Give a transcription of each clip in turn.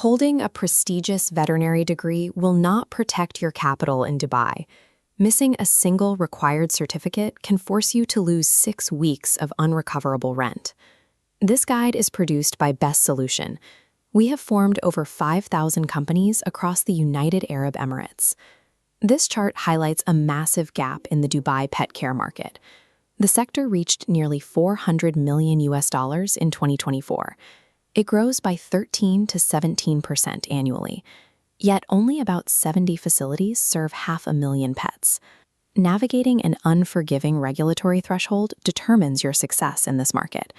Holding a prestigious veterinary degree will not protect your capital in Dubai. Missing a single required certificate can force you to lose 6 weeks of unrecoverable rent. This guide is produced by Best Solution. We have formed over 5,000 companies across the United Arab Emirates. This chart highlights a massive gap in the Dubai pet care market. The sector reached nearly $400 million in 2024. It grows by 13 to 17% annually, yet only about 70 facilities serve 500,000 pets. Navigating an unforgiving regulatory threshold determines your success in this market.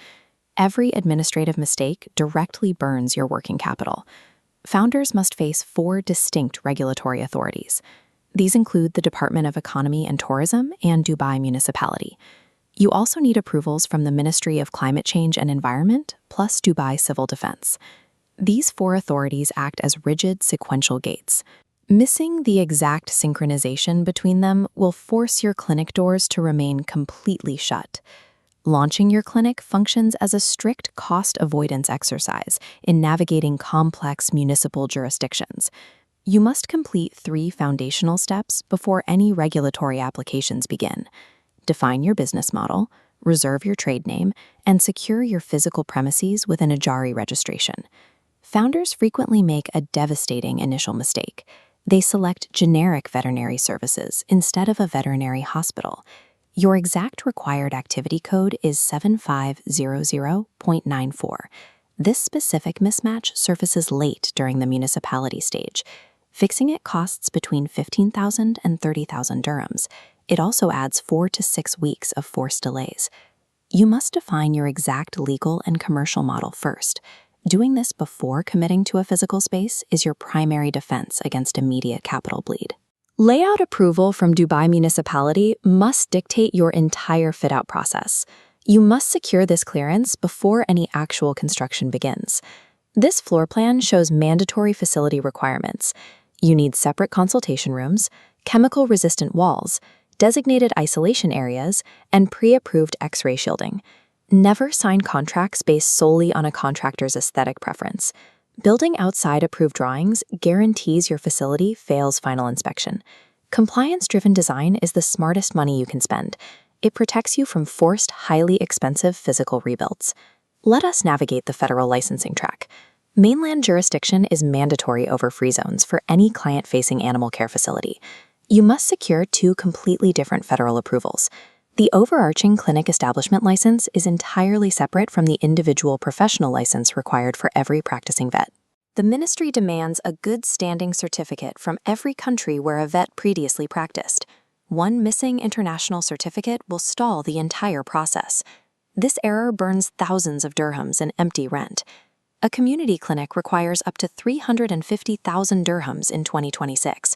Every administrative mistake directly burns your working capital. Founders must face 4 distinct regulatory authorities. These include the Department of Economy and Tourism and Dubai Municipality. You also need approvals from the Ministry of Climate Change and Environment, plus Dubai Civil Defense. These 4 authorities act as rigid sequential gates. Missing the exact synchronization between them will force your clinic doors to remain completely shut. Launching your clinic functions as a strict cost avoidance exercise in navigating complex municipal jurisdictions. You must complete 3 foundational steps before any regulatory applications begin. Define your business model, reserve your trade name, and secure your physical premises with an Ajari registration. Founders frequently make a devastating initial mistake. They select generic veterinary services instead of a veterinary hospital. Your exact required activity code is 7500.94. This specific mismatch surfaces late during the municipality stage. Fixing it costs between 15,000 and 30,000 dirhams. It also adds 4 to 6 weeks of forced delays. You must define your exact legal and commercial model first. Doing this before committing to a physical space is your primary defense against immediate capital bleed. Layout approval from Dubai Municipality must dictate your entire fit-out process. You must secure this clearance before any actual construction begins. This floor plan shows mandatory facility requirements. You need separate consultation rooms, chemical-resistant walls, designated isolation areas, and pre-approved X-ray shielding. Never sign contracts based solely on a contractor's aesthetic preference. Building outside approved drawings guarantees your facility fails final inspection. Compliance-driven design is the smartest money you can spend. It protects you from forced, highly expensive physical rebuilds. Let us navigate the federal licensing track. Mainland jurisdiction is mandatory over free zones for any client-facing animal care facility. You must secure 2 completely different federal approvals. The overarching clinic establishment license is entirely separate from the individual professional license required for every practicing vet. The ministry demands a good standing certificate from every country where a vet previously practiced. One missing international certificate will stall the entire process. This error burns thousands of dirhams in empty rent. A community clinic requires up to 350,000 dirhams in 2026.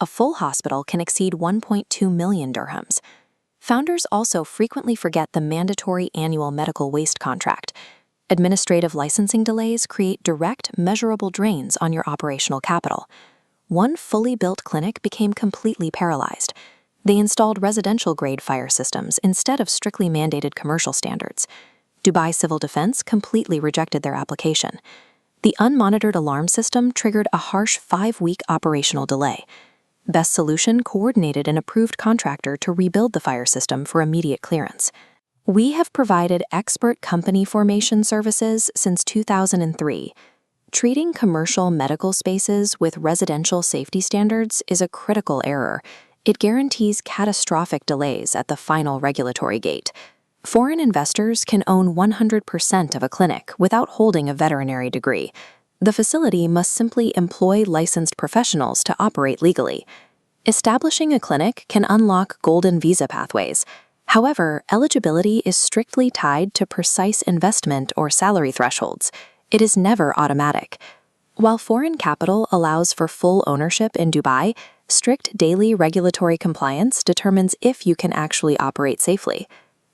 A full hospital can exceed 1.2 million dirhams. Founders also frequently forget the mandatory annual medical waste contract. Administrative licensing delays create direct, measurable drains on your operational capital. One fully built clinic became completely paralyzed. They installed residential-grade fire systems instead of strictly mandated commercial standards. Dubai Civil Defense completely rejected their application. The unmonitored alarm system triggered a harsh 5-week operational delay. Best Solution coordinated an approved contractor to rebuild the fire system for immediate clearance. We have provided expert company formation services since 2003. Treating commercial medical spaces with residential safety standards is a critical error. It guarantees catastrophic delays at the final regulatory gate. Foreign investors can own 100% of a clinic without holding a veterinary degree. The facility must simply employ licensed professionals to operate legally. Establishing a clinic can unlock golden visa pathways. However, eligibility is strictly tied to precise investment or salary thresholds. It is never automatic. While foreign capital allows for full ownership in Dubai, strict daily regulatory compliance determines if you can actually operate safely.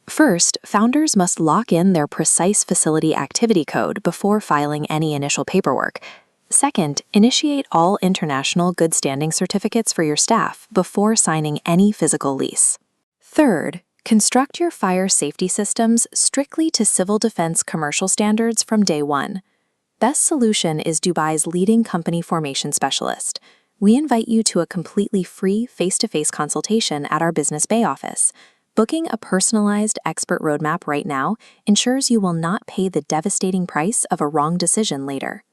First, founders must lock in their precise facility activity code before filing any initial paperwork. Second, initiate all international good standing certificates for your staff before signing any physical lease. Third, construct your fire safety systems strictly to civil defense commercial standards from day one. Best Solution is Dubai's leading company formation specialist. We invite you to a completely free face-to-face consultation at our Business Bay office. Booking a personalized expert roadmap right now ensures you will not pay the devastating price of a wrong decision later.